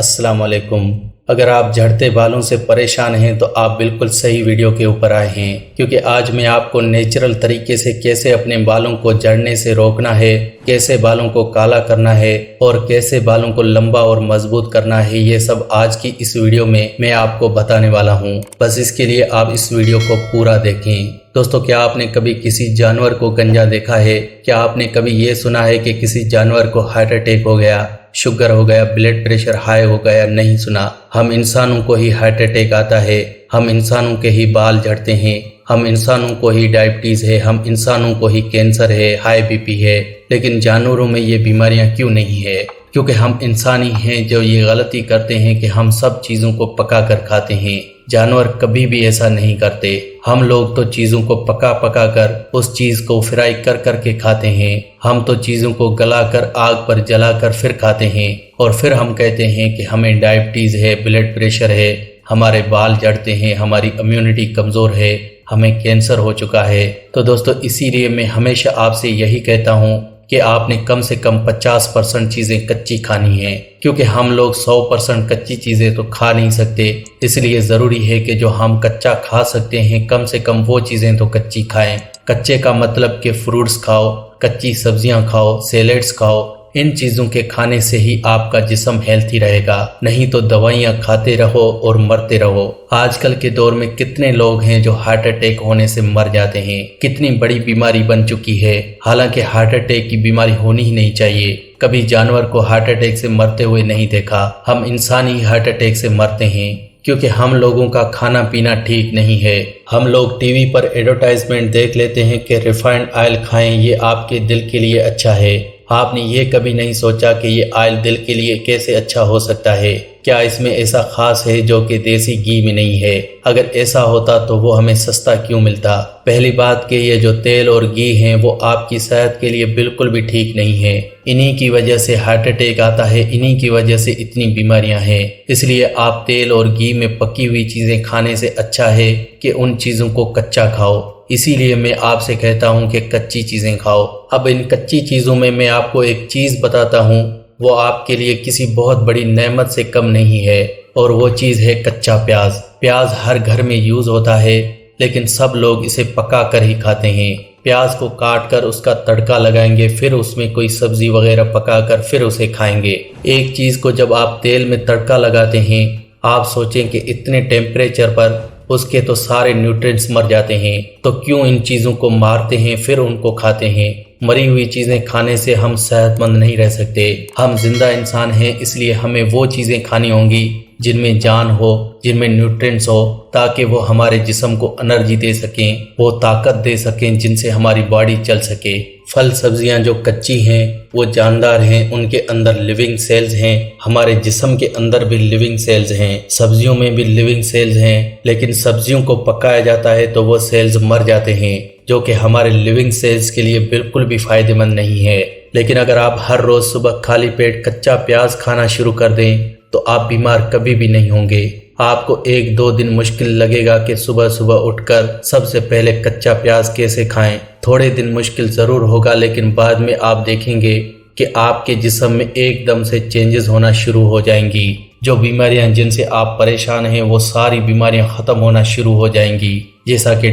अस्सलाम वालेकुम। अगर आप झड़ते बालों से परेशान हैं तो आप बिल्कुल सही वीडियो के ऊपर आए हैं, क्योंकि आज मैं आपको नेचुरल तरीके से कैसे अपने बालों को झड़ने से रोकना है, कैसे बालों को काला करना है और कैसे बालों को लंबा और मजबूत करना है, ये सब आज की इस वीडियो में मैं आपको बताने वाला हूँ। बस इसके लिए आप इस वीडियो को पूरा देखें। दोस्तों, क्या आपने कभी किसी जानवर को गंजा देखा है? क्या आपने कभी ये सुना है कि किसी जानवर को हार्ट अटैक हो गया, शुगर हो गया, ब्लड प्रेशर हाई हो गया? नहीं सुना। हम इंसानों को ही हार्ट अटैक आता है, हम इंसानों के ही बाल झड़ते हैं, हम इंसानों को ही डायबिटीज है, हम इंसानों को ही कैंसर है, हाई बीपी है, लेकिन जानवरों में ये बीमारियां क्यों नहीं है? क्योंकि हम इंसान ही हैं जो ये गलती करते हैं कि हम सब चीज़ों को पका कर खाते हैं। जानवर कभी भी ऐसा नहीं करते। हम लोग तो चीज़ों को पका कर उस चीज़ को फ्राई कर के खाते हैं। हम तो चीज़ों को गला कर आग पर जला कर फिर खाते हैं और फिर हम कहते हैं कि हमें डायबिटीज़ है, ब्लड प्रेशर है, हमारे बाल झड़ते हैं, हमारी इम्यूनिटी कमज़ोर है, हमें कैंसर हो चुका है। तो दोस्तों, इसीलिए मैं हमेशा आपसे यही कहता हूँ कि आपने कम से कम 50% चीज़ें कच्ची खानी है, क्योंकि हम लोग 100% कच्ची चीज़ें तो खा नहीं सकते। इसलिए ज़रूरी है कि जो हम कच्चा खा सकते हैं, कम से कम वो चीज़ें तो कच्ची खाएं। कच्चे का मतलब कि फ्रूट्स खाओ, कच्ची सब्जियां खाओ, सैलेड्स खाओ। इन चीज़ों के खाने से ही आपका जिस्म हेल्थी रहेगा, नहीं तो दवाइयाँ खाते रहो और मरते रहो। आजकल के दौर में कितने लोग हैं जो हार्ट अटैक होने से मर जाते हैं। कितनी बड़ी बीमारी बन चुकी है। हालांकि हार्ट अटैक की बीमारी होनी ही नहीं चाहिए। कभी जानवर को हार्ट अटैक से मरते हुए नहीं देखा। हम इंसान ही हार्ट अटैक से मरते हैं, क्योंकि हम लोगों का खाना पीना ठीक नहीं है। हम लोग टीवी पर एडवर्टाइजमेंट देख लेते हैं कि रिफाइंड ऑयल खाएं, ये आपके दिल के लिए अच्छा है। आपने ये कभी नहीं सोचा कि ये ऑयल दिल के लिए कैसे अच्छा हो सकता है? क्या इसमें ऐसा खास है जो कि देसी घी में नहीं है? अगर ऐसा होता तो वो हमें सस्ता क्यों मिलता? पहली बात कि ये जो तेल और घी हैं वो आपकी सेहत के लिए बिल्कुल भी ठीक नहीं है। इन्हीं की वजह से हार्ट अटैक आता है, इन्हीं की वजह से इतनी बीमारियां हैं। इसलिए आप तेल और घी में पकी हुई चीज़ें खाने से अच्छा है कि उन चीज़ों को कच्चा खाओ। इसीलिए मैं आपसे कहता हूँ कि कच्ची चीज़ें खाओ। अब इन कच्ची चीज़ों में मैं आपको एक चीज़ बताता हूँ, वो आपके लिए किसी बहुत बड़ी नेमत से कम नहीं है, और वो चीज़ है कच्चा प्याज। प्याज हर घर में यूज़ होता है, लेकिन सब लोग इसे पका कर ही खाते हैं। प्याज को काट कर उसका तड़का लगाएंगे, फिर उसमें कोई सब्जी वगैरह पका कर फिर उसे खाएंगे। एक चीज़ को जब आप तेल में तड़का लगाते हैं, आप सोचें कि इतने टेम्परेचर पर उसके तो सारे न्यूट्रिएंट्स मर जाते हैं, तो क्यों इन चीज़ों को मारते हैं फिर उनको खाते हैं? मरी हुई चीज़ें खाने से हम सेहतमंद नहीं रह सकते। हम जिंदा इंसान हैं, इसलिए हमें वो चीज़ें खानी होंगी जिनमें जान हो, जिनमें न्यूट्रिएंट्स हो, ताकि वो हमारे जिस्म को एनर्जी दे सकें, वो ताकत दे सकें, जिनसे हमारी बॉडी चल सके। फल सब्जियां जो कच्ची हैं वो जानदार हैं, उनके अंदर लिविंग सेल्स हैं। हमारे जिस्म के अंदर भी लिविंग सेल्स हैं, सब्जियों में भी लिविंग सेल्स हैं, लेकिन सब्जियों को पकाया जाता है तो वो सेल्स मर जाते हैं, जो कि हमारे लिविंग सेल्स के लिए बिल्कुल भी फायदेमंद नहीं है। लेकिन अगर आप हर रोज सुबह खाली पेट कच्चा प्याज खाना शुरू कर दें तो आप बीमार कभी भी नहीं होंगे। आपको 1-2 दिन मुश्किल लगेगा कि सुबह सुबह उठकर सबसे पहले कच्चा प्याज कैसे खाएं। थोड़े दिन मुश्किल ज़रूर होगा, लेकिन बाद में आप देखेंगे कि आपके जिस्म में एकदम से चेंजेस होना शुरू हो जाएंगी। जो बीमारियां जिनसे आप परेशान हैं वो सारी बीमारियां ख़त्म होना शुरू हो जाएंगी, जैसा कि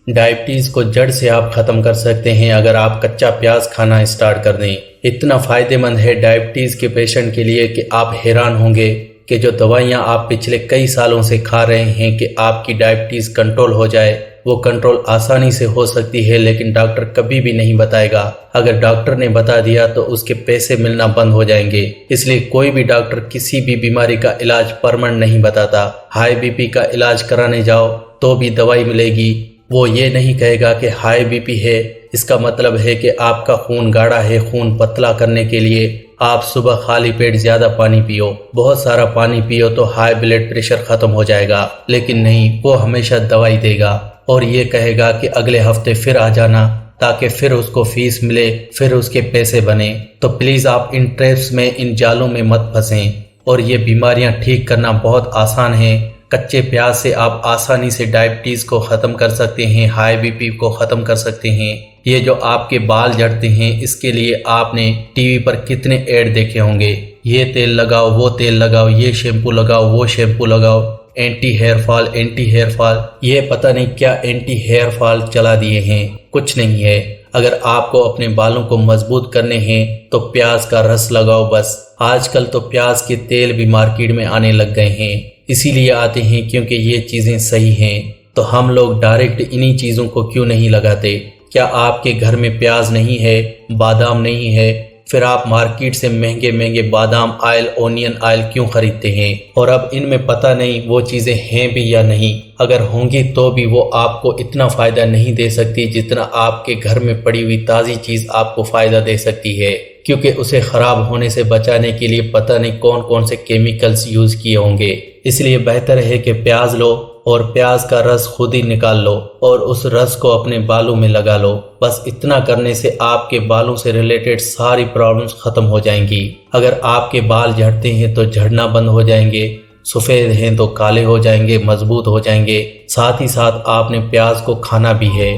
डायबिटीज़ को जड़ से आप ख़त्म कर सकते हैं अगर आप कच्चा प्याज खाना स्टार्ट कर दें। इतना फ़ायदेमंद है डायबिटीज़ के पेशेंट के लिए कि आप हैरान होंगे कि जो दवाइयाँ आप पिछले कई सालों से खा रहे हैं कि आपकी डायबिटीज़ कंट्रोल हो जाए, वो कंट्रोल आसानी से हो सकती है, लेकिन डॉक्टर कभी भी नहीं बताएगा। अगर डॉक्टर ने बता दिया तो उसके पैसे मिलना बंद हो जाएंगे। इसलिए कोई भी डॉक्टर किसी भी बीमारी का इलाज परमानेंट नहीं बताता। हाई बीपी का इलाज कराने जाओ तो भी दवाई मिलेगी, वो ये नहीं कहेगा कि हाई बीपी है, इसका मतलब है कि आपका खून गाढ़ा है। खून पतला करने के लिए आप सुबह खाली पेट ज़्यादा पानी पियो, बहुत सारा पानी पियो तो हाई ब्लड प्रेशर ख़त्म हो जाएगा। लेकिन नहीं, वो हमेशा दवाई देगा और ये कहेगा कि अगले हफ्ते फिर आ जाना, ताकि फिर उसको फीस मिले, फिर उसके पैसे बने। तो प्लीज़ आप इन ट्रैप्स में, इन जालों में मत फंसें। और ये बीमारियां ठीक करना बहुत आसान है। कच्चे प्याज से आप आसानी से डायबिटीज़ को ख़त्म कर सकते हैं, हाई बीपी को ख़त्म कर सकते हैं। ये जो आपके बाल झड़ते हैं, इसके लिए आपने टीवी पर कितने ऐड देखे होंगे। یہ تیل لگاؤ، وہ تیل لگاؤ، یہ شیمپو لگاؤ، وہ شیمپو لگاؤ، اینٹی ہیئر فال، یہ پتہ نہیں کیا اینٹی ہیئر فال چلا دیے ہیں۔ کچھ نہیں ہے، اگر آپ کو اپنے بالوں کو مضبوط کرنے ہیں تو پیاز کا رس لگاؤ بس۔ آج کل تو پیاز کے تیل بھی مارکیٹ میں آنے لگ گئے ہیں، اسی لیے آتے ہیں کیونکہ یہ چیزیں صحیح ہیں، تو ہم لوگ ڈائریکٹ انہی چیزوں کو کیوں نہیں لگاتے؟ کیا آپ کے گھر میں پیاز نہیں ہے، بادام نہیں ہے؟ پھر آپ مارکیٹ سے مہنگے مہنگے بادام آئل، اونین آئل کیوں خریدتے ہیں؟ اور اب ان میں پتہ نہیں وہ چیزیں ہیں بھی یا نہیں، اگر ہوں گی تو بھی وہ آپ کو اتنا فائدہ نہیں دے سکتی جتنا آپ کے گھر میں پڑی ہوئی تازی چیز آپ کو فائدہ دے سکتی ہے، کیونکہ اسے خراب ہونے سے بچانے کے لیے پتہ نہیں کون کون سے کیمیکلز یوز کیے ہوں گے۔ اس لیے بہتر ہے کہ پیاز لو اور پیاز کا رس خود ہی نکال لو اور اس رس کو اپنے بالوں میں لگا لو، بس اتنا کرنے سے آپ کے بالوں سے ریلیٹڈ ساری پرابلمز ختم ہو جائیں گی۔ اگر آپ کے بال جھڑتے ہیں تو جھڑنا بند ہو جائیں گے، سفید ہیں تو کالے ہو جائیں گے، مضبوط ہو جائیں گے، ساتھ ہی ساتھ آپ نے پیاز کو کھانا بھی ہے۔